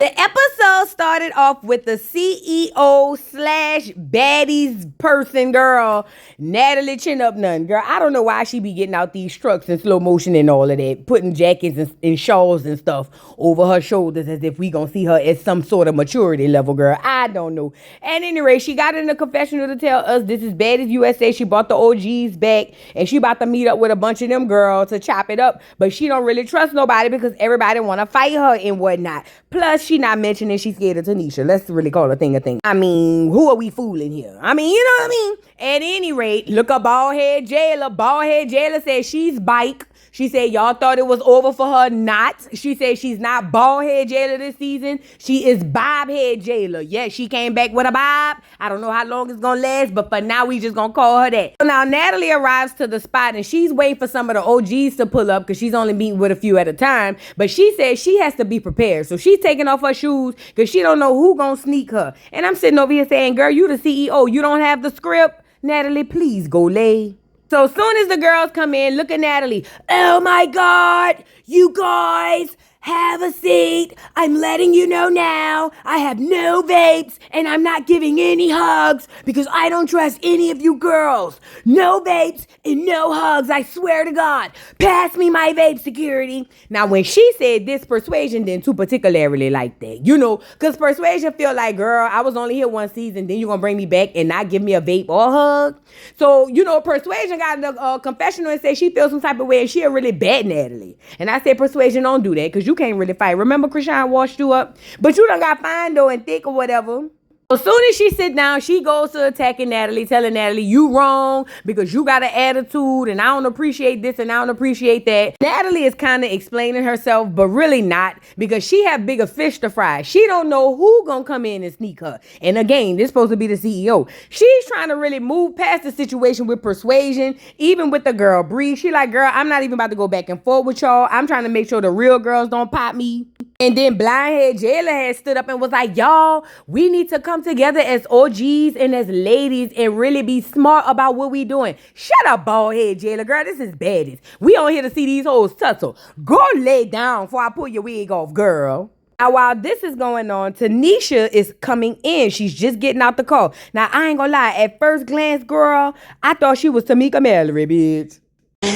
The episode started off with the CEO slash baddies person, girl, Natalie Chin Up None. Girl, I don't know why she be getting out these trucks in slow motion and all of that, putting jackets and shawls and stuff over her shoulders as if we gonna see her at some sort of maturity level, girl. I don't know. At any rate, she got in the confessional to tell us this is Baddies USA. She brought the OGs back and she about to meet up with a bunch of them girls to chop it up, but she don't really trust nobody because everybody want to fight her and whatnot. Plus, she not mentioning she's scared of Tanisha. Let's really call a thing a thing. I mean, who are we fooling here? I mean, you know what I mean? At any rate, look up Bald Head Jailer. Bald Head Jailer says she's bike. She said y'all thought it was over for her. Not. She said she's not Bald Head Jailer this season. She is Bob Head Jailer. Yes, she came back with a bob. I don't know how long it's gonna last, but for now we just gonna call her that. So now Natalie arrives to the spot and she's waiting for some of the OGs to pull up because she's only meeting with a few at a time. But she says she has to be prepared. So she's taking off her shoes because she don't know who gonna sneak her. And I'm sitting over here saying, girl, you the CEO. You don't have the script. Natalie, please go lay. So as soon as the girls come in, look at Natalie. Oh my God, you guys, have a seat. I'm letting you know now, I have no vapes and I'm not giving any hugs because I don't trust any of you girls. No vapes and no hugs, I swear to God. Pass me my vape, security. Now, when she said this, Persuasion didn't too particularly like that, you know, because Persuasion feel like, girl, I was only here one season, then you're going to bring me back and not give me a vape or a hug. So, you know, Persuasion got in the confessional and said she feels some type of way and she a really bad Natalie. And I said, Persuasion, don't do that because you can't really fight. Remember Krishan washed you up? But you done got fine though and thick or whatever. As soon as she sit down, she goes to attacking Natalie, telling Natalie, you wrong because you got an attitude and I don't appreciate this and I don't appreciate that. Natalie is kind of explaining herself, but really not because she have bigger fish to fry. She don't know who gonna come in and sneak her. And again, this supposed to be the CEO. She's trying to really move past the situation with Persuasion, even with the girl Bree. She like, girl, I'm not even about to go back and forth with y'all. I'm trying to make sure the real girls don't pop me. And then Blindhead Jailer had stood up and was like, y'all, we need to come together as OGs and as ladies and really be smart about what we doing. Shut up, Baldhead Jailer, girl. This is Baddies. We on here to see these hoes tussle. Go lay down before I pull your wig off, girl. Now, while this is going on, Tanisha is coming in. She's just getting out the car. Now, I ain't gonna lie. At first glance, girl, I thought she was Tamika Mallory, bitch.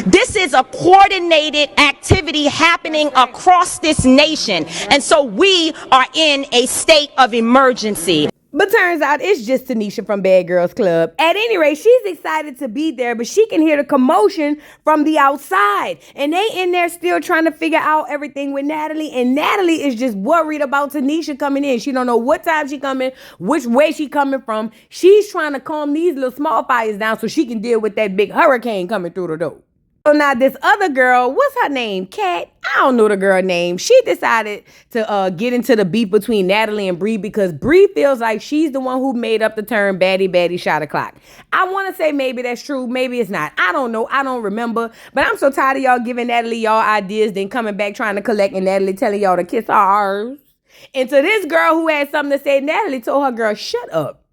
This is a coordinated activity happening across this nation. And so we are in a state of emergency. But turns out it's just Tanisha from Bad Girls Club. At any rate, she's excited to be there, but she can hear the commotion from the outside. And they in there still trying to figure out everything with Natalie. And Natalie is just worried about Tanisha coming in. She don't know what time she coming, which way she coming from. She's trying to calm these little small fires down so she can deal with that big hurricane coming through the door. So now this other girl, what's her name? Kat? I don't know the girl name. She decided to get into the beef between Natalie and Bree because Bree feels like she's the one who made up the term baddie shot o'clock. I want to say maybe that's true. Maybe it's not. I don't know. I don't remember. But I'm so tired of y'all giving Natalie y'all ideas, then coming back trying to collect and Natalie telling y'all to kiss ours. And to this girl who had something to say, Natalie told her girl, shut up.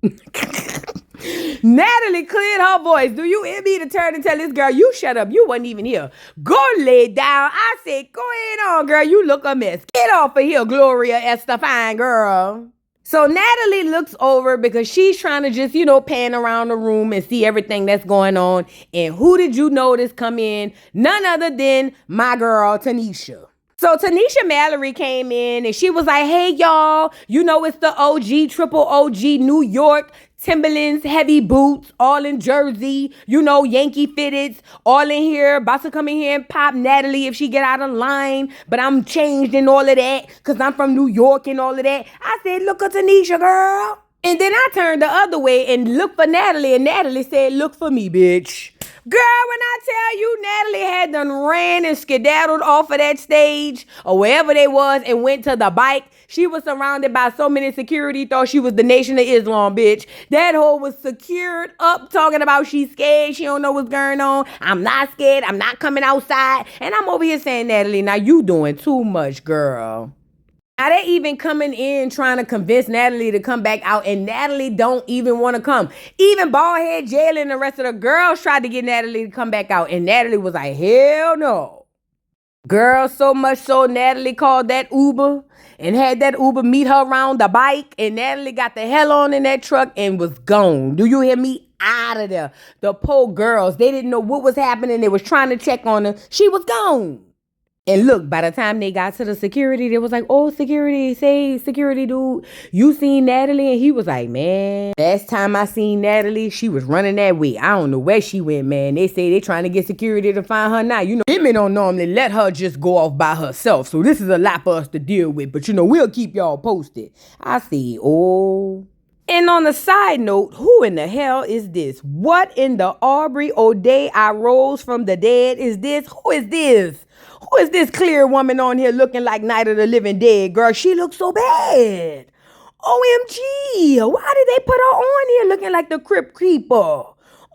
Natalie cleared her voice. Do you hear me to turn and tell this girl, you shut up. You wasn't even here. Go lay down. I said, go ahead on, girl. You look a mess. Get off of here, Gloria Estefan, girl. So Natalie looks over because she's trying to just, pan around the room and see everything that's going on. And who did you notice come in? None other than my girl, Tanisha. So Tanisha Mallory came in and she was like, hey, y'all, it's the OG, triple OG, New York, Timberlands, heavy boots, all in Jersey, Yankee fitteds, all in here, about to come in here and pop Natalie if she get out of line, but I'm changed and all of that because I'm from New York and all of that. I said, look at Tanisha, girl. And then I turned the other way and looked for Natalie, and Natalie said, look for me, bitch. Girl, when I tell you Natalie had done ran and skedaddled off of that stage or wherever they was and went to the bike, she was surrounded by so many security, thought she was the Nation of Islam, bitch. That hoe was secured up talking about she's scared. She don't know what's going on. I'm not scared. I'm not coming outside. And I'm over here saying, Natalie, now you doing too much, girl. Now they even coming in trying to convince Natalie to come back out, and Natalie don't even want to come. Even Baldhead Jailer and the rest of the girls tried to get Natalie to come back out, and Natalie was like, hell no. Girl, so much so Natalie called that Uber and had that Uber meet her around the bike, and Natalie got the hell on in that truck and was gone. Do you hear me? Out of there. The poor girls, they didn't know what was happening. They was trying to check on her. She was gone. And look, by the time they got to the security, they was like, oh, security, say, security dude, you seen Natalie? And he was like, man, last time I seen Natalie, she was running that way. I don't know where she went, man. They say they trying to get security to find her now. You know, women don't normally let her just go off by herself. So this is a lot for us to deal with. But, you know, we'll keep y'all posted. I see, oh. And on a side note, who in the hell is this? What in the Aubrey O'Day I rose from the dead is this? Who is this? Who is this clear woman on here looking like Night of the Living Dead? Girl, she looks so bad. OMG. Why did they put her on here looking like the Crypt Keeper?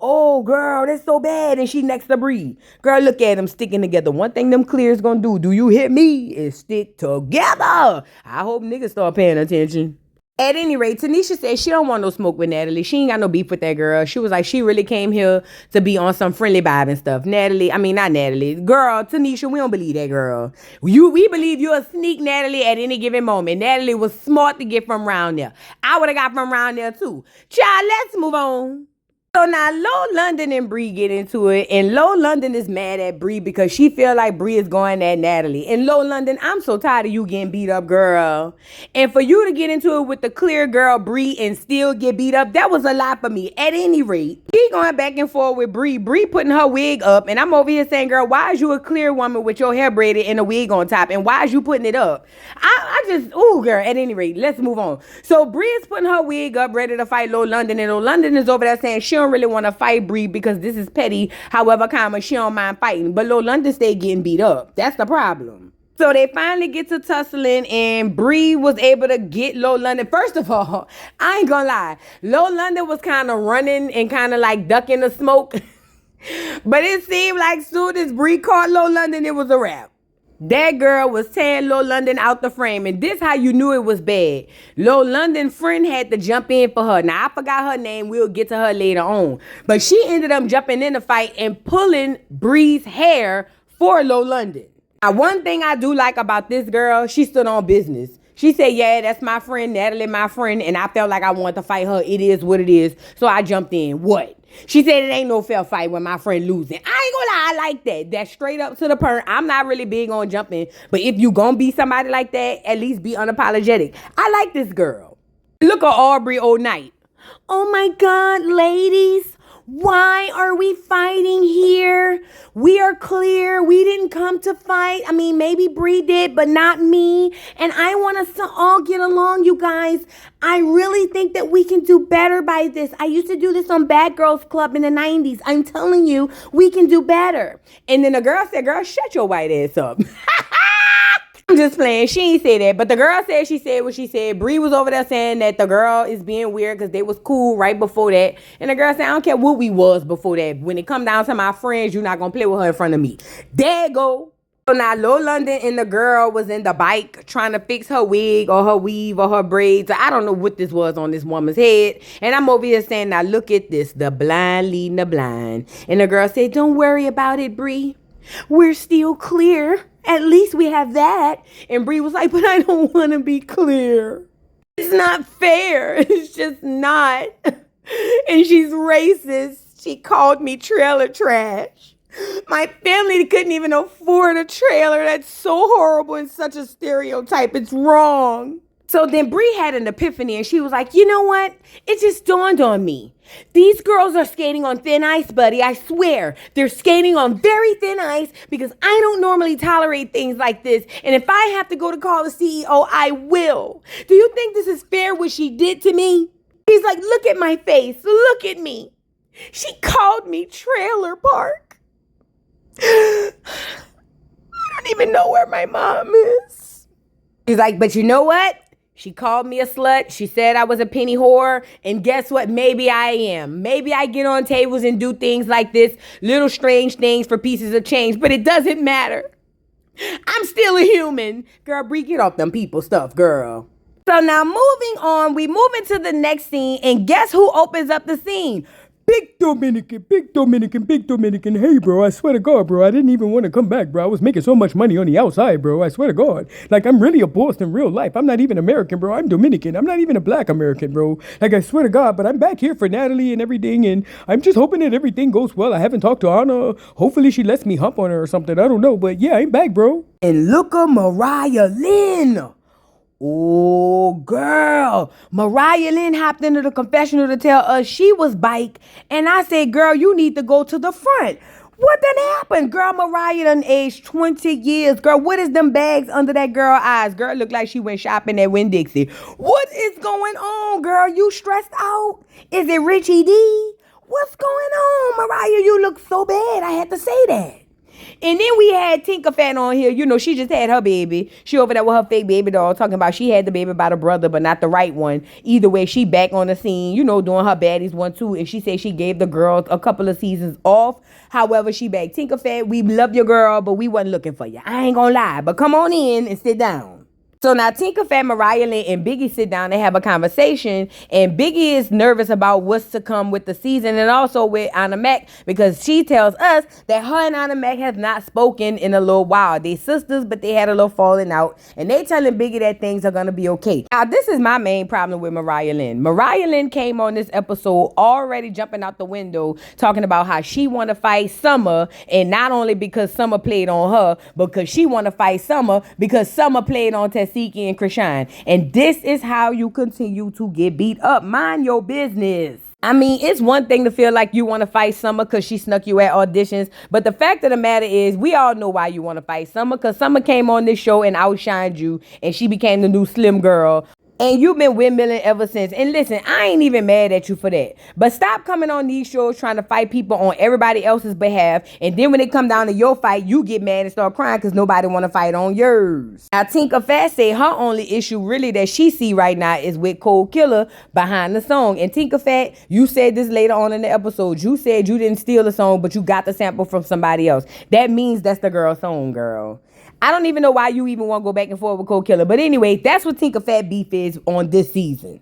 Oh, girl, that's so bad. And she next to Bree. Girl, look at them sticking together. One thing them clears gonna do you hear me, is stick together. I hope niggas start paying attention. At any rate, Tanisha said she don't want no smoke with Natalie. She ain't got no beef with that girl. She was like, she really came here to be on some friendly vibe and stuff. Not Natalie. Girl, Tanisha, we don't believe that girl. We believe you're a sneak Natalie at any given moment. Natalie was smart to get from around there. I would have got from around there too. Child, let's move on. So now Low London and Bree get into it, and Low London is mad at Bree because she feel like Bree is going at Natalie. And Low London, I'm so tired of you getting beat up, girl. And for you to get into it with the clear girl Bree and still get beat up, that was a lot for me. At any rate, she going back and forth with Bree. Bree putting her wig up, and I'm over here saying, girl, why is you a clear woman with your hair braided and a wig on top? And why is you putting it up? Girl, at any rate, let's move on. So Bree is putting her wig up, ready to fight Low London, and Low London is over there saying she don't really want to fight Bree because this is petty. However, she don't mind fighting. But Low London stay getting beat up. That's the problem. So they finally get to tussling, and Bree was able to get Low London. First of all, I ain't gonna lie. Low London was kind of running and kind of like ducking the smoke. But it seemed like soon as Bree caught Low London, it was a wrap. That girl was tearing Low London out the frame, and this how you knew it was bad. Low London's friend had to jump in for her. Now, I forgot her name. We'll get to her later on. But she ended up jumping in the fight and pulling Bree's hair for Low London. Now, one thing I do like about this girl, she stood on business. She said, yeah, that's my friend, Natalie, my friend, and I felt like I wanted to fight her. It is what it is. So I jumped in. What? She said it ain't no fair fight when my friend losing. I ain't gonna lie, I like that. That's straight up to the point. I'm not really big on jumping, but if you gonna be somebody like that, at least be unapologetic. I like this girl. Look at Aubrey O'Night. Oh my God, ladies. Why are we fighting here? We are clear. We didn't come to fight. I mean, maybe Bree did, but not me. And I want us to all get along, you guys. I really think that we can do better by this. I used to do this on Bad Girls Club in the 90s. I'm telling you, we can do better. And then the girl said, girl, shut your white ass up. I'm just playing. She ain't say that. But the girl said she said what she said. Bree was over there saying that the girl is being weird because they was cool right before that. And the girl said, I don't care what we was before that. When it come down to my friends, you're not going to play with her in front of me. There you go. So now Low London and the girl was in the bike trying to fix her wig or her weave or her braids. I don't know what this was on this woman's head. And I'm over here saying, now look at this. The blind leading the blind. And the girl said, don't worry about it, Bree. We're still clear. At least we have that. And Bree was like, but I don't want to be clear. It's not fair. It's just not. And she's racist. She called me trailer trash. My family couldn't even afford a trailer. That's so horrible and such a stereotype. It's wrong. So then Bree had an epiphany and she was like, you know what? It just dawned on me. These girls are skating on thin ice, buddy. I swear. They're skating on very thin ice because I don't normally tolerate things like this. And if I have to go to call the CEO, I will. Do you think this is fair what she did to me? He's like, look at my face. Look at me. She called me trailer park. I don't even know where my mom is. He's like, but you know what? She called me a slut. She said I was a penny whore. And guess what? Maybe I am. Maybe I get on tables and do things like this. Little strange things for pieces of change. But it doesn't matter. I'm still a human. Girl, Bree, get off them people stuff, girl. So now moving on. We move into the next scene. And guess who opens up the scene? Big Big Dominican, big Dominican, big Dominican. Hey, bro, I swear to God, bro, I didn't even want to come back, bro. I was making so much money on the outside, bro. I swear to God. Like, I'm really a boss in real life. I'm not even American, bro. I'm Dominican. I'm not even a black American, bro. Like, I swear to God, but I'm back here for Natalie and everything, and I'm just hoping that everything goes well. I haven't talked to Anna. Hopefully she lets me hump on her or something. I don't know, but yeah, I'm back, bro. And look at Mariah Lynn. Oh, girl. Mariah Lynn hopped into the confessional to tell us she was bike. And I said, girl, you need to go to the front. What done happened? Girl, Mariah done aged 20 years. Girl, what is them bags under that girl eyes? Girl, look like she went shopping at Winn-Dixie. What is going on, girl? You stressed out? Is it Richie D? What's going on, Mariah? You look so bad. I had to say that. And then we had Tinker Fat on here. You know, she just had her baby. She over there with her fake baby doll talking about she had the baby by the brother, but not the right one. Either way, she back on the scene, you know, doing her Baddies 1, 2. And she said she gave the girls a couple of seasons off. However, she back. Tinker Fat, we love your girl, but we wasn't looking for you. I ain't gonna lie, but come on in and sit down. So now Tinker Fat, Mariah Lynn, and Biggie sit down and have a conversation. And Biggie is nervous about what's to come with the season and also with Anna Mac because she tells us that her and Anna Mac have not spoken in a little while. They sisters, but they had a little falling out. And they telling Biggie that things are going to be okay. Now, this is my main problem with Mariah Lynn. Mariah Lynn came on this episode already jumping out the window talking about how she want to fight Summer. And not only because Summer played on her, but because she want to fight Summer because Summer played on Tessika and Krishan. And this is how you continue to get beat up. Mind your business. I mean, it's one thing to feel like you want to fight Summer because she snuck you at auditions. But the fact of the matter is, we all know why you want to fight Summer because Summer came on this show and outshined you. And she became the new slim girl. And you've been windmilling ever since. And listen, I ain't even mad at you for that. But stop coming on these shows trying to fight people on everybody else's behalf. And then when it come down to your fight, you get mad and start crying because nobody want to fight on yours. Now, Tinker Fat say her only issue really that she see right now is with Cold Killer behind the song. And Tinker Fat, you said this later on in the episode. You said you didn't steal the song, but you got the sample from somebody else. That means that's the girl's song, girl. I don't even know why you even want to go back and forth with Cold Killer. But anyway, that's what Tinker Fat beef is on this season.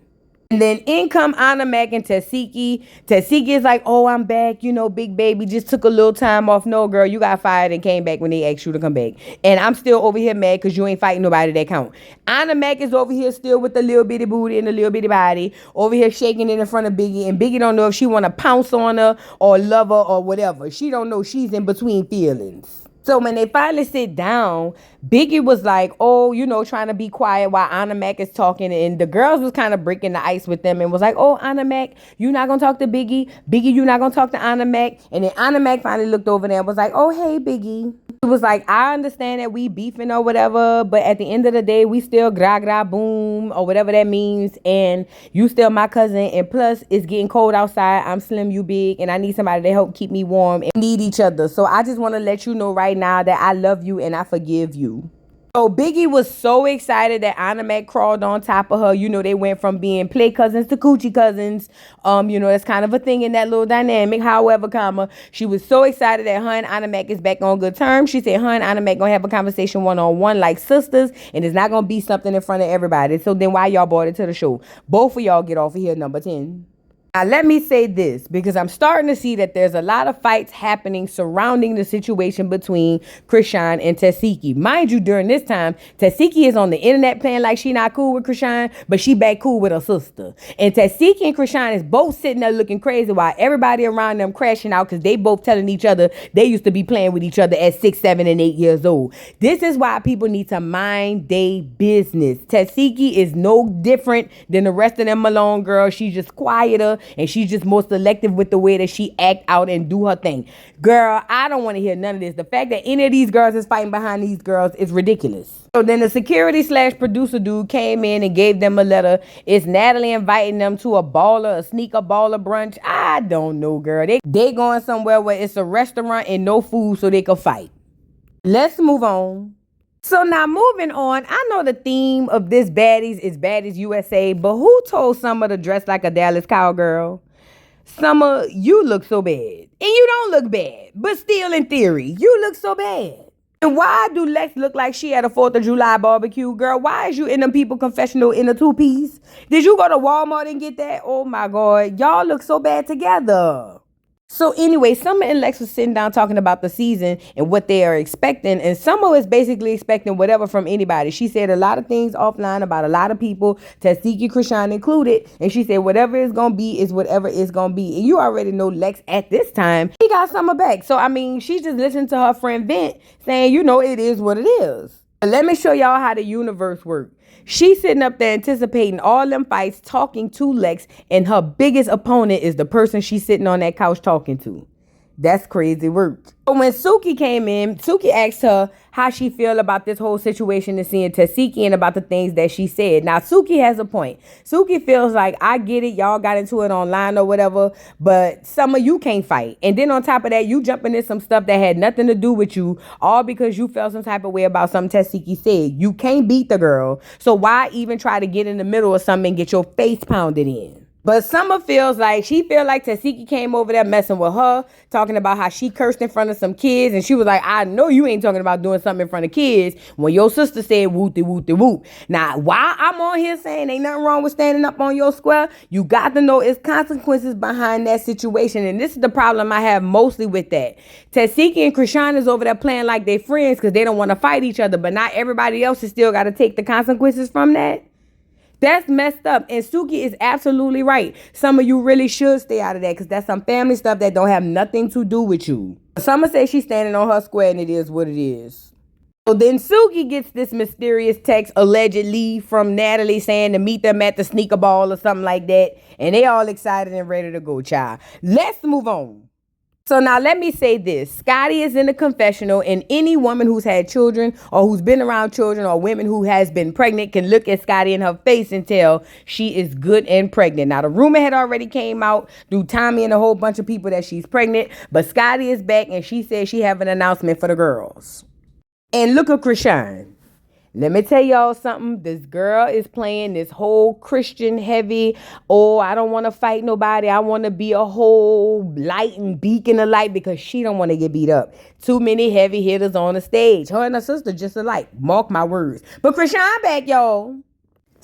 And then in come Anna Mac and Tessiki. Tessiki is like, oh, I'm back. You know, big baby just took a little time off. No, girl, you got fired and came back when they asked you to come back. And I'm still over here mad because you ain't fighting nobody that count. Anna Mac is over here still with the little bitty booty and the little bitty body. Over here shaking it in front of Biggie. And Biggie don't know if she want to pounce on her or love her or whatever. She don't know she's in between feelings. So when they finally sit down, Biggie was like, oh, you know, trying to be quiet while Anna Mac is talking. And the girls was kind of breaking the ice with them and was like, oh, Anna Mac, you not going to talk to Biggie? Biggie, you not going to talk to Anna Mac? And then Anna Mac finally looked over there and was like, oh, hey, Biggie. It was like, I understand that we beefing or whatever, but at the end of the day, we still gra gra boom or whatever that means. And you still my cousin. And plus, it's getting cold outside. I'm slim, you big, and I need somebody to help keep me warm and need each other. So I just want to let you know right now that I love you and I forgive you. So Biggie was so excited that Anna Mac crawled on top of her. You know, they went from being play cousins to coochie cousins. You know, that's kind of a thing in that little dynamic. However, she was so excited that her and Anna Mac is back on good terms. She said her and Anna Mac gonna have a conversation one-on-one like sisters, and it's not gonna be something in front of everybody. So then why y'all brought it to the show? Both of y'all get off of here, number 10. Now, let me say this, because I'm starting to see that there's a lot of fights happening surrounding the situation between Krishan and Tessiki. Mind you, during this time, Tessiki is on the internet playing like she not cool with Krishan, but she back cool with her sister. And Tessiki and Krishan is both sitting there looking crazy while everybody around them crashing out because they both telling each other they used to be playing with each other at 6, 7, and 8 years old. This is why people need to mind their business. Tessiki is no different than the rest of them Malone girls. She's just quieter. And she's just more selective with the way that she act out and do her thing. Girl, I don't want to hear none of this. The fact that any of these girls is fighting behind these girls is ridiculous. So then the security/producer dude came in and gave them a letter. Is Natalie inviting them to a sneaker baller brunch? I don't know, girl. They going somewhere where it's a restaurant and no food so they can fight. Let's move on. So now moving on, I know the theme of this Baddies is Baddies USA, but who told Summer to dress like a Dallas cowgirl? Summer, you look so bad. And you don't look bad, but still in theory, you look so bad. And why do Lex look like she at a 4th of July barbecue? Girl, why is you in them people confessional in a 2-piece? Did you go to Walmart and get that? Oh my God, y'all look so bad together. So anyway, Summer and Lex was sitting down talking about the season and what they are expecting. And Summer was basically expecting whatever from anybody. She said a lot of things offline about a lot of people, Tasiki, Krishan included. And she said whatever it's going to be is whatever it's going to be. And you already know Lex at this time, he got Summer back. So, I mean, she's just listening to her friend vent saying, you know, it is what it is. But let me show y'all how the universe works. She's sitting up there anticipating all them fights, talking to Lex, and her biggest opponent is the person she's sitting on that couch talking to. That's crazy work. So when Suki came in, Suki asked her how she feel about this whole situation and seeing Tasiki and about the things that she said. Now, Suki has a point. Suki feels like, I get it, y'all got into it online or whatever, but some of you can't fight. And then on top of that, you jumping in some stuff that had nothing to do with you, all because you felt some type of way about something Tasiki said. You can't beat the girl, so why even try to get in the middle of something and get your face pounded in? But Summer feels like, she feel like Tasiki came over there messing with her, talking about how she cursed in front of some kids. And she was like, I know you ain't talking about doing something in front of kids when your sister said whoopty whoopty whoop. Now, while I'm on here saying ain't nothing wrong with standing up on your square, you got to know it's consequences behind that situation. And this is the problem I have mostly with that. Tasiki and Krishan is over there playing like they friends because they don't want to fight each other. But not everybody else has still got to take the consequences from that. That's messed up. And Suki is absolutely right. Some of you really should stay out of that because that's some family stuff that don't have nothing to do with you. Summer says she's standing on her square and it is what it is. So then Suki gets this mysterious text allegedly from Natalie saying to meet them at the sneaker ball or something like that. And they all excited and ready to go, child. Let's move on. So now let me say this. Scotty is in the confessional, and any woman who's had children or who's been around children or women who has been pregnant can look at Scotty in her face and tell she is good and pregnant. Now the rumor had already came out through Tommy and a whole bunch of people that she's pregnant, but Scotty is back and she said she have an announcement for the girls. And look at Krishan. Let me tell y'all something. This girl is playing this whole Christian heavy, oh, I don't want to fight nobody. I want to be a whole light and beacon of light because she don't want to get beat up. Too many heavy hitters on the stage. Her and her sister just alike. Mark my words. But Krishan back, y'all.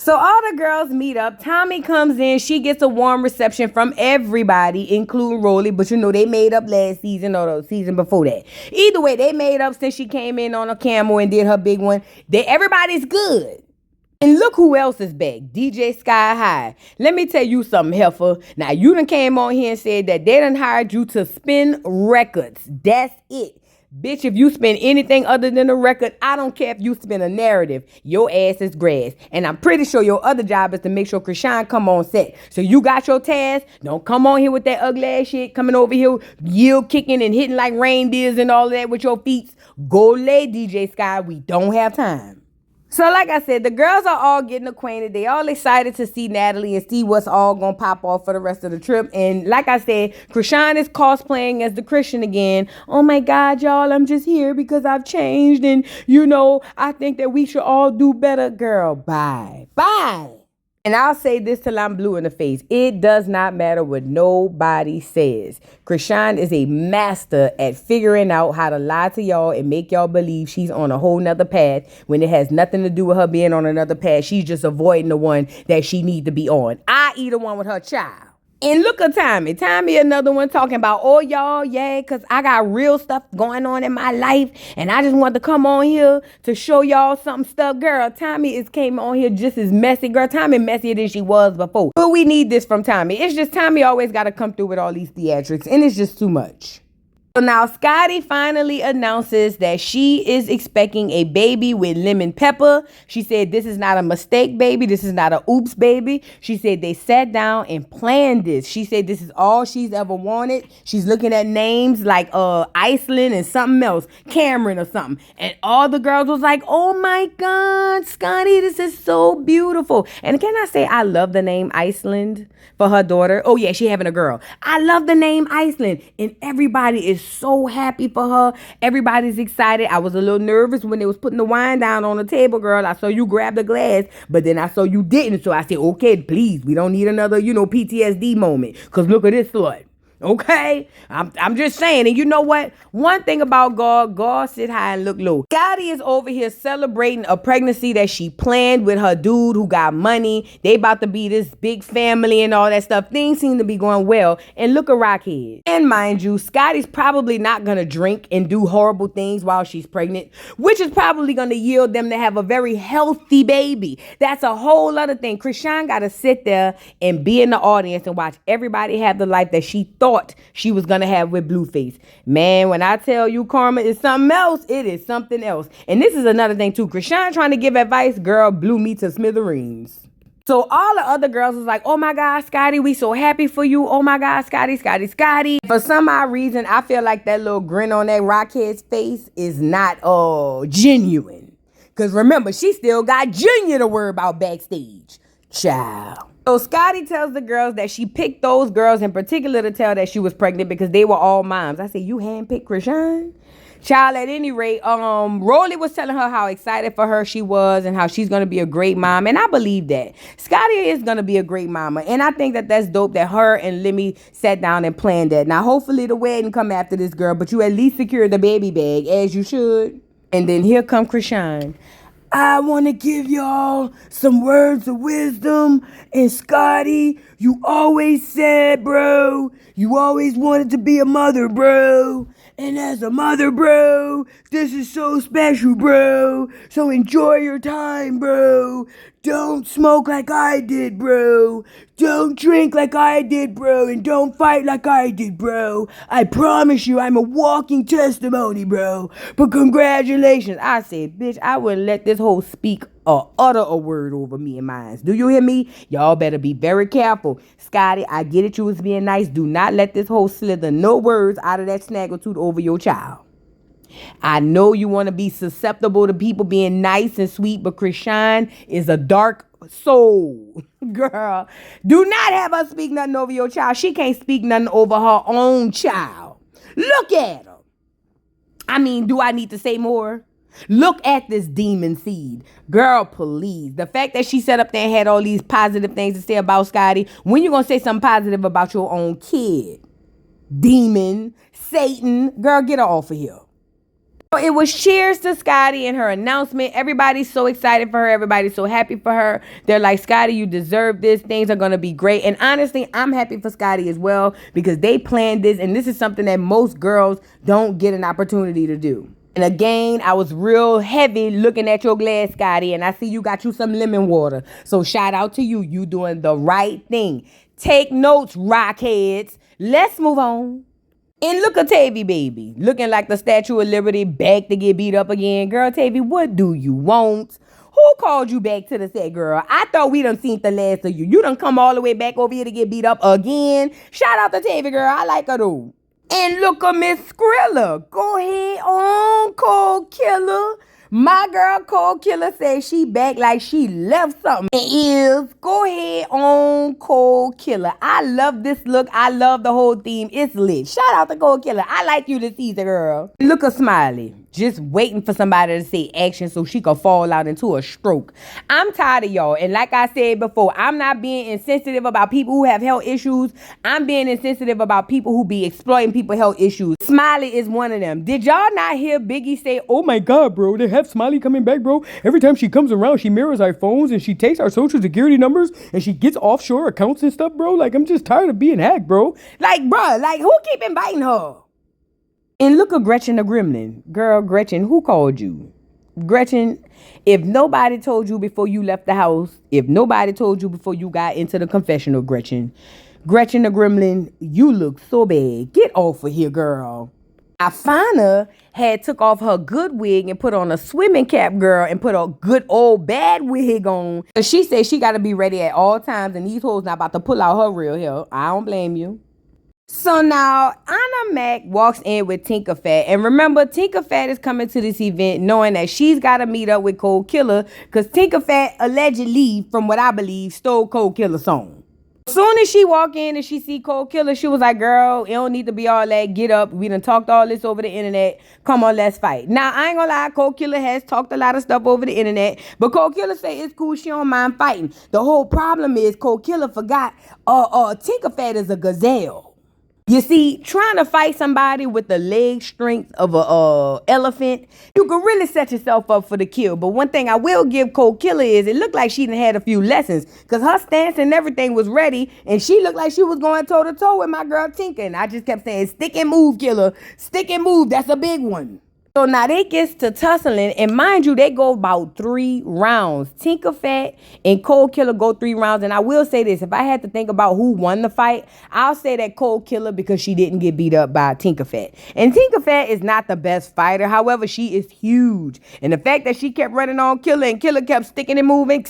So all the girls meet up. Tommy comes in. She gets a warm reception from everybody, including Rolly. But you know, they made up last season or the season before that. Either way, they made up since she came in on a camel and did her big one. Everybody's good. And look who else is back. DJ Sky High. Let me tell you something, heifer. Now, you done came on here and said that they done hired you to spin records. That's it. Bitch, if you spin anything other than a record, I don't care if you spin a narrative. Your ass is grass. And I'm pretty sure your other job is to make sure Krishan come on set. So you got your task. Don't come on here with that ugly ass shit. Coming over here, yield kicking and hitting like reindeers and all that with your feet. Go lay, DJ Sky. We don't have time. So like I said, the girls are all getting acquainted. They all excited to see Natalie and see what's all going to pop off for the rest of the trip. And like I said, Krishan is cosplaying as the Christian again. Oh my God, y'all, I'm just here because I've changed. And, you know, I think that we should all do better. Girl, bye. Bye. And I'll say this till I'm blue in the face. It does not matter what nobody says. Krishan is a master at figuring out how to lie to y'all and make y'all believe she's on a whole nother path when it has nothing to do with her being on another path. She's just avoiding the one that she need to be on, i.e. the one with her child. And look at Tommy. Tommy, another one talking about, oh, y'all, yeah, because I got real stuff going on in my life. And I just wanted to come on here to show y'all some stuff. Girl, Tommy came on here just as messy. Girl, Tommy messier than she was before. But we need this from Tommy. It's just Tommy always got to come through with all these theatrics. And it's just too much. So now Scotty finally announces that she is expecting a baby with Lemon Pepper. She said this is not a mistake baby. This is not a oops baby. She said they sat down and planned this. She said this is all she's ever wanted. She's looking at names like Iceland and something else, Cameron or something. And all the girls was like, oh my God, Scotty, this is so beautiful. And can I say I love the name Iceland for her daughter? Oh yeah, she having a girl. I love the name Iceland. And everybody is so happy for her. Everybody's excited. I was a little nervous when they was putting the wine down on the table, girl. I saw you grab the glass, but then I saw you didn't. So I said, okay, please, we don't need another, PTSD moment. Because look at this slut. Okay? I'm just saying. And you know what? One thing about God sit high and look low. Scotty is over here celebrating a pregnancy that she planned with her dude who got money. They about to be this big family and all that stuff. Things seem to be going well. And look at Rockhead. And mind you, Scotty's probably not going to drink and do horrible things while she's pregnant, which is probably going to yield them to have a very healthy baby. That's a whole other thing. Krishan got to sit there and be in the audience and watch everybody have the life that she thought she was gonna have with Blueface. Man, when I tell you karma is something else, it is something else. And this is another thing too. Krishan trying to give advice, girl, blew me to smithereens. So all the other girls was like, oh my God, Scotty, we so happy for you. Oh my God, Scotty. For some odd reason, I feel like that little grin on that Rockhead's face is not genuine. Because remember, she still got Junior to worry about backstage. Child. So Scotty tells the girls that she picked those girls in particular to tell that she was pregnant because they were all moms. I said, you handpicked Krishan? Child, at any rate, Rolly was telling her how excited for her she was and how she's going to be a great mom. And I believe that. Scotty is going to be a great mama. And I think that that's dope that her and Lemmy sat down and planned that. Now, hopefully the wedding come after this girl, but you at least secure the baby bag as you should. And then here come Krishan. I want to give y'all some words of wisdom. And Scotty, you always said, bro, you always wanted to be a mother, bro. And as a mother, bro, this is so special, bro. So enjoy your time, bro. Don't smoke like I did, bro. Don't drink like I did, bro. And don't fight like I did, bro. I promise you I'm a walking testimony, bro. But congratulations. I said, bitch, I wouldn't let this whole speak or utter a word over me and mine. Do you hear me? Y'all better be very careful. Scotty, I get it, you was being nice. Do not let this whole slither no words out of that snaggletooth over your child. I know you want to be susceptible to people being nice and sweet, but Krishan is a dark soul. Girl, do not have her speak nothing over your child. She can't speak nothing over her own child. Look at her. I mean, do I need to say more? Look at this demon seed. Girl, please. The fact that she sat up there and had all these positive things to say about Scotty, when you going to say something positive about your own kid? Demon, Satan. Girl, get her off of here. It was cheers to Scotty and her announcement. Everybody's so excited for her. Everybody's so happy for her. They're like, Scotty, you deserve this. Things are going to be great. And honestly, I'm happy for Scotty as well because they planned this. And this is something that most girls don't get an opportunity to do. And again, I was real heavy looking at your glass, Scotty. And I see you got you some lemon water. So shout out to you. You doing the right thing. Take notes, rockheads. Let's move on. And look at Tavy, baby, looking like the Statue of Liberty, back to get beat up again. Girl, Tavy, what do you want? Who called you back to the set, girl? I thought we done seen the last of you. You done come all the way back over here to get beat up again. Shout out to Tavy, girl. I like her, though. And look at Miss Skrilla. Go ahead on, Cold Killer. My girl Cold Killer says she back like she left something. Go ahead on, Cold Killer. I love this look. I love the whole theme. It's lit. Shout out to Cold Killer. I like you this season, girl. Look at Smiley. Just waiting for somebody to say action so she could fall out into a stroke. I'm tired of y'all. And like I said before, I'm not being insensitive about people who have health issues. I'm being insensitive about people who be exploiting people's health issues. Smiley is one of them. Did y'all not hear Biggie say, oh my God, bro, they have Smiley coming back, bro. Every time she comes around, she mirrors our phones and she takes our social security numbers and she gets offshore accounts and stuff, bro. Like, I'm just tired of being hacked, bro. Like, bro, like, who keep inviting her? And look at Gretchen the Gremlin. Girl, Gretchen, who called you? Gretchen, if nobody told you before you left the house, if nobody told you before you got into the confessional, Gretchen the Gremlin, you look so bad. Get off of here, girl. Afana had took off her good wig and put on a swimming cap, girl, and put a good old bad wig on. So she said she got to be ready at all times, and these hoes not about to pull out her real hair. I don't blame you. So now Anna Mac walks in with Tinker Fat. And remember, Tinker Fat is coming to this event knowing that she's got to meet up with Cold Killer because Tinker Fat allegedly, from what I believe, stole Cold Killer's song. As soon as she walk in and she see Cold Killer, she was like, girl, it don't need to be all that. Get up. We done talked all this over the internet. Come on, let's fight. Now, I ain't gonna lie. Cold Killer has talked a lot of stuff over the internet. But Cold Killer say it's cool. She don't mind fighting. The whole problem is Cold Killer forgot Tinker Fat is a gazelle. You see, trying to fight somebody with the leg strength of a elephant, you could really set yourself up for the kill. But one thing I will give Cold Killer is it looked like she done had a few lessons because her stance and everything was ready, and she looked like she was going toe to toe with my girl Tinker. And I just kept saying, stick and move, Killer. Stick and move. That's a big one. So now they gets to tussling, and mind you, they go about 3 rounds. Tinker Fat and Cold Killer go 3 rounds, and I will say this, if I had to think about who won the fight, I'll say that Cold Killer because she didn't get beat up by Tinker Fat. And Tinker Fat is not the best fighter, however, she is huge. And the fact that she kept running on Killer and Killer kept sticking and moving,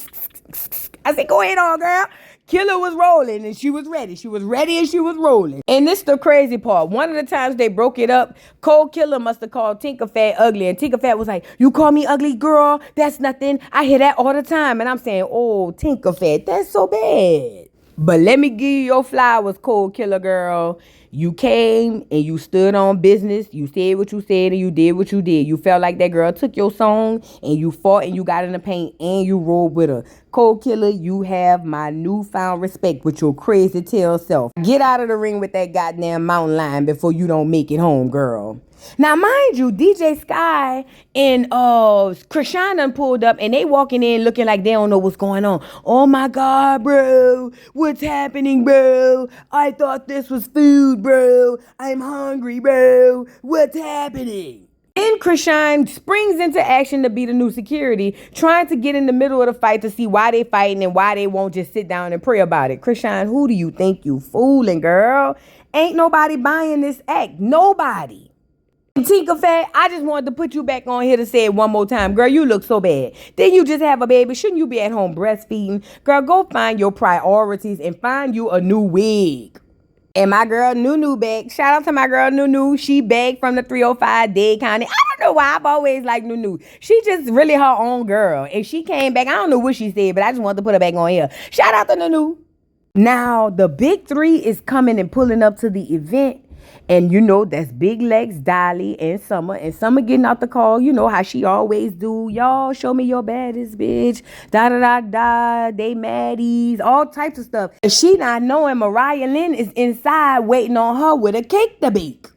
I said, go ahead on, girl. Killer was rolling and she was ready. She was ready and she was rolling. And this the crazy part. One of the times they broke it up, Cold Killer must have called Tinker Fat ugly. And Tinker Fat was like, you call me ugly, girl? That's nothing. I hear that all the time. And I'm saying, oh, Tinker Fat, that's so bad. But let me give you your flowers, Cold Killer girl. You came and you stood on business. You said what you said and you did what you did. You felt like that girl took your song and you fought and you got in the paint and you rolled with her. Cold Killer, you have my newfound respect with your crazy tail self. Get out of the ring with that goddamn mountain lion before you don't make it home, girl. Now, mind you, DJ Sky and Krishan done pulled up and they walking in looking like they don't know what's going on. Oh my God, bro. What's happening, bro? I thought this was food, bro. I'm hungry, bro. What's happening? Then Krishan springs into action to be the new security, trying to get in the middle of the fight to see why they fighting and why they won't just sit down and pray about it. Krishan, who do you think you fooling, girl? Ain't nobody buying this act. Nobody. Tinker Fat, I just wanted to put you back on here to say it one more time. Girl, you look so bad. Then you just have a baby. Shouldn't you be at home breastfeeding? Girl, go find your priorities and find you a new wig. And my girl Nunu back. Shout out to my girl Nunu. She back from the 305 Dade County. I don't know why I've always liked Nunu. She just really her own girl. And she came back. I don't know what she said, but I just wanted to put her back on here. Shout out to Nunu. Now, the big 3 is coming and pulling up to the event. And you know, that's Big Lex, Dolly, and Summer. And Summer getting out the call. You know how she always do. Y'all, show me your baddest bitch. Da-da-da-da. They maddies. All types of stuff. And she not knowing Mariah Lynn is inside waiting on her with a cake to bake.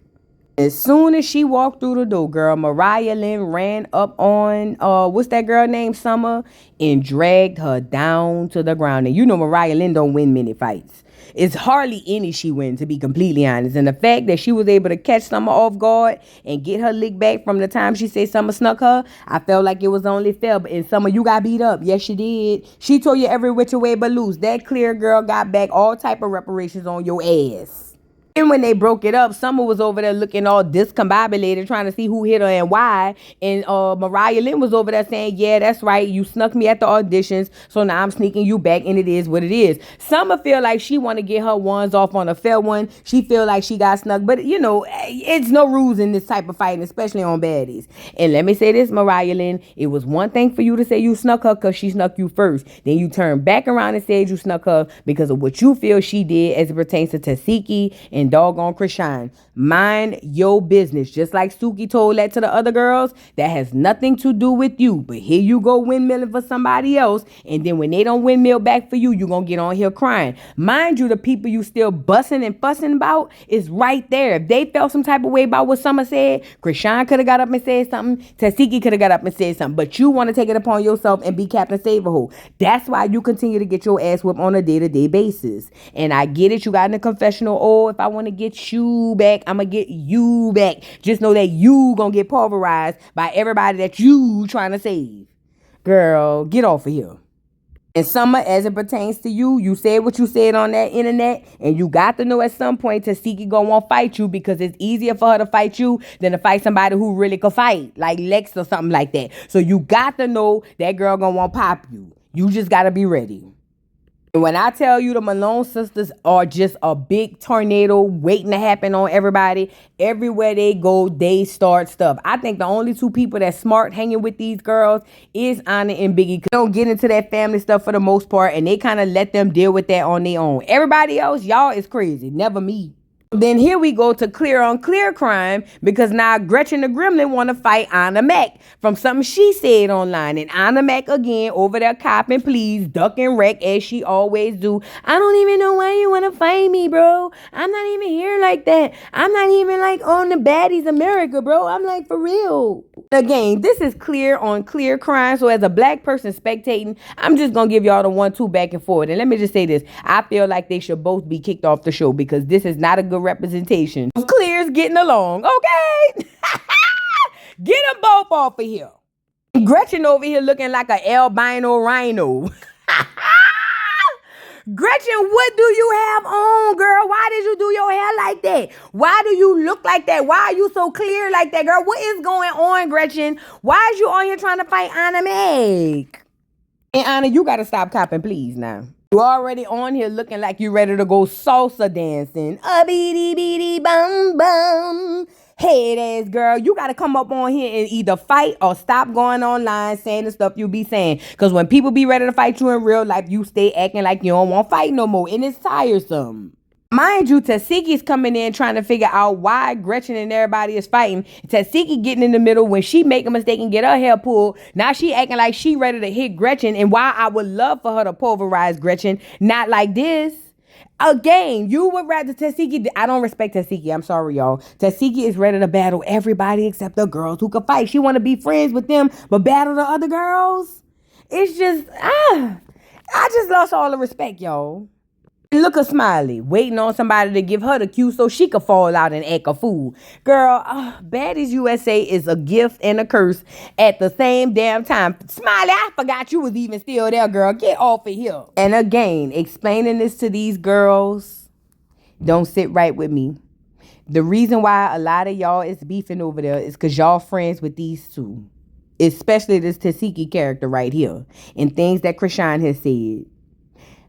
As soon as she walked through the door, girl, Mariah Lynn ran up on, what's that girl named Summer? And dragged her down to the ground. And you know Mariah Lynn don't win many fights. It's hardly any she wins, to be completely honest. And the fact that she was able to catch Summer off guard and get her lick back from the time she said Summer snuck her, I felt like it was only fair. But in Summer, you got beat up. Yes, she did. She told you every which way but loose. That clear girl got back all type of reparations on your ass. And when they broke it up, Summer was over there looking all discombobulated, trying to see who hit her and why. And Mariah Lynn was over there saying, yeah, that's right. You snuck me at the auditions, so now I'm sneaking you back, and it is what it is. Summer feel like she want to get her ones off on a fair one. She feel like she got snuck. But, you know, it's no rules in this type of fighting, especially on Baddies. And let me say this, Mariah Lynn, it was one thing for you to say you snuck her because she snuck you first. Then you turned back around and said you snuck her because of what you feel she did as it pertains to Tasiki and doggone Krishan. Mind your business. Just like Suki told that to the other girls, that has nothing to do with you. But here you go windmilling for somebody else, and then when they don't windmill back for you, you gonna get on here crying. Mind you, the people you still bussing and fussing about is right there. If they felt some type of way about what Summer said, Krishan could have got up and said something. Tasiki could have got up and said something. But you want to take it upon yourself and be Captain Saverho. That's why you continue to get your ass whipped on a day-to-day basis. And I get it. You got in the confessional. Oh, if I want to get you back, I'm going to get you back. Just know that you going to get pulverized by everybody that you trying to save. Girl, get off of here. And Summer, as it pertains to you, you said what you said on that internet, and you got to know at some point Tasiki gonna want to fight you because it's easier for her to fight you than to fight somebody who really could fight, like Lex or something like that. So you got to know that girl gonna want to pop you. You just got to be ready. And when I tell you the Malone sisters are just a big tornado waiting to happen on everybody, everywhere they go, they start stuff. I think the only 2 people that's smart hanging with these girls is Anna and Biggie. They don't get into that family stuff for the most part, and they kind of let them deal with that on their own. Everybody else, y'all is crazy. Never me. Then here we go to clear on clear crime because now Gretchen the Gremlin want to fight Anna Mac from something she said online. And Anna Mac again over there copping, please, duck and wreck as she always do. I don't even know why you want to fight me, bro. I'm not even here like that. I'm not even like on the Baddies America, bro. I'm like, for real. Again, this is clear on clear crime. So as a black person spectating, I'm just going to give y'all the 1-2 back and forth. And let me just say this. I feel like they should both be kicked off the show because this is not a good representation. Clear's getting along, okay? Get them both off of here. Gretchen over here looking like an albino rhino. Gretchen, what do you have on, girl? Why did you do your hair like that? Why do you look like that? Why are you so clear like that, girl? What is going on, Gretchen? Why is you on here trying to fight Anna Meg? And Anna, you got to stop copping, please, now. You already on here looking like you ready to go salsa dancing. A beady beady bum bum. Head ass girl, you got to come up on here and either fight or stop going online saying the stuff you be saying. Because when people be ready to fight you in real life, you stay acting like you don't want to fight no more. And it's tiresome. Mind you, Tasiki's coming in trying to figure out why Gretchen and everybody is fighting. Tasiki getting in the middle when she make a mistake and get her hair pulled. Now she acting like she ready to hit Gretchen. And why I would love for her to pulverize Gretchen. Not like this. Again, you would rather Tasiki. I don't respect Tasiki. I'm sorry, y'all. Tasiki is ready to battle everybody except the girls who can fight. She want to be friends with them, but battle the other girls. It's just, I just lost all the respect, y'all. Look at Smiley, waiting on somebody to give her the cue so she could fall out and act a fool. Girl, Baddies USA is a gift and a curse at the same damn time. Smiley, I forgot you was even still there, girl. Get off of here. And again, explaining this to these girls don't sit right with me. The reason why a lot of y'all is beefing over there is because y'all friends with these two. Especially this Tasiki character right here. And things that Krishan has said.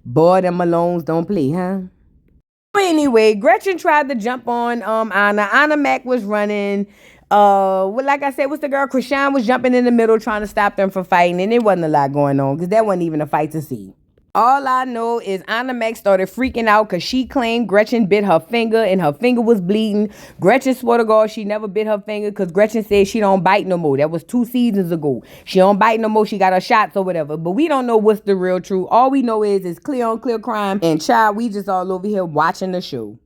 Boy, them Malones don't play, huh? Anyway, Gretchen tried to jump on Anna. Anna Mac was running. Well, like I said, what's the girl? Krishan was jumping in the middle trying to stop them from fighting. And there wasn't a lot going on because that wasn't even a fight to see. All I know is Anna Mac started freaking out because she claimed Gretchen bit her finger and her finger was bleeding. Gretchen swore to God she never bit her finger because Gretchen said she don't bite no more. That was 2 seasons ago. She don't bite no more. She got her shots or whatever. But we don't know what's the real truth. All we know is clear on clear crime. And child, we just all over here watching the show.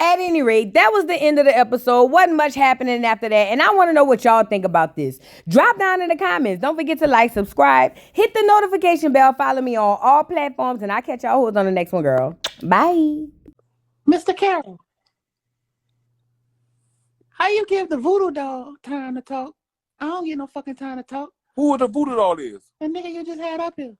At any rate, that was the end of the episode. Wasn't much happening after that. And I want to know what y'all think about this. Drop down in the comments. Don't forget to like, subscribe, hit the notification bell, follow me on all platforms, and I'll catch y'all hoes on the next one, girl. Bye. Mr. Carroll, how you give the voodoo dog time to talk? I don't get no fucking time to talk. Who the voodoo doll is? The nigga you just had up here.